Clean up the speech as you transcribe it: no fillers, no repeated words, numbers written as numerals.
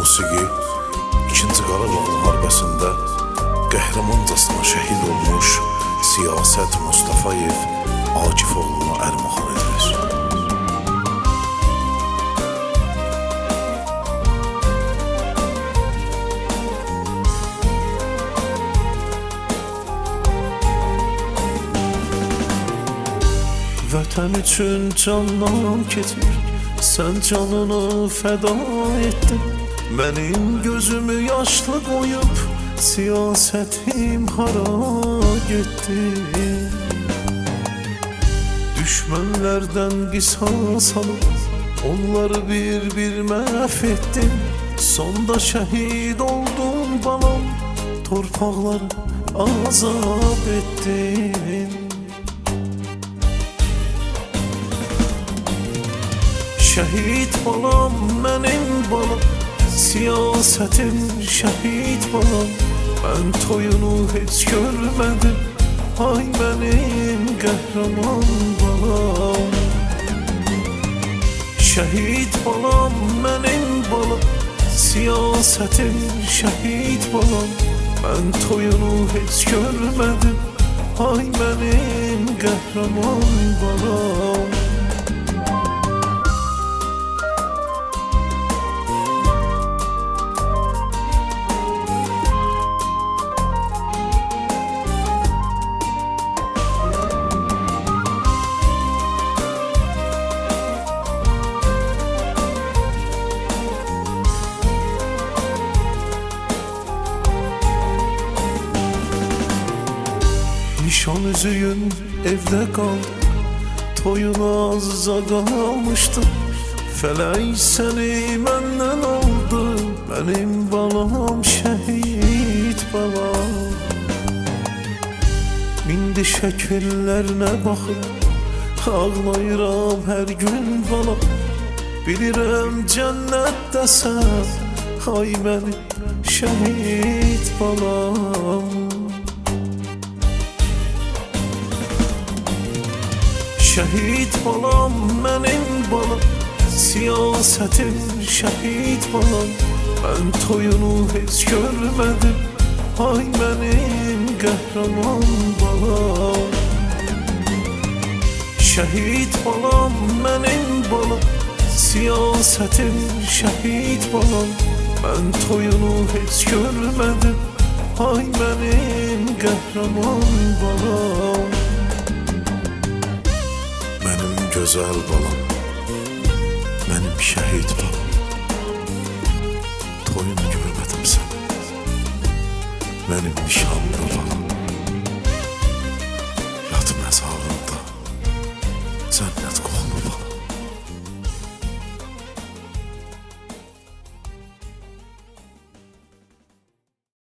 musiqi 2-ci Qarabağ müharibəsində qəhrəmancasına şəhid olmuş Siyasət Mustafayev Akif oğluna ərmağan edilir. Vətən üçün candan keçir, sən canını fəda etdin. Mənim gözümü yaşlı qoyub, siyasətim hara getdi. Düşmənlərdən qisas alıb, onları bir məhv etdin. Sonda şəhid oldun balam, torpaqları azad etdin. Şəhid balam, mənim balam, siyasətim şəhid balam. Mən toyunu heç görmədim, ay mənim qəhrəman balam. Şəhid balam, mənim balam, siyasətim şəhid balam. Mən toyunu heç görmədim, ay mənim qəhrəman balam. Nişan üzüyün evdə qaldı, toyun azca qalmışdı. Fələk səni məndən aldı, mənim balam şəhid balam. İndi şəkillərinə baxıb, ağlayıram hər gün balam. Bilirəm cənnətdəsən, ay mənim şəhid balam. Şəhid balam, mənim balam, siyasətim şəhid balam. Mən toyunu heç görmədim, ay mənim qəhrəman balam. Şəhid balam, mənim balam, siyasətim şəhid balam. Mən toyunu heç görmədim, ay mənim qəhrəman balam. Gözəl balam, mənim şəhid balam. Toyunu görmədim sən, mənim nişanlı balam. Yatım əzab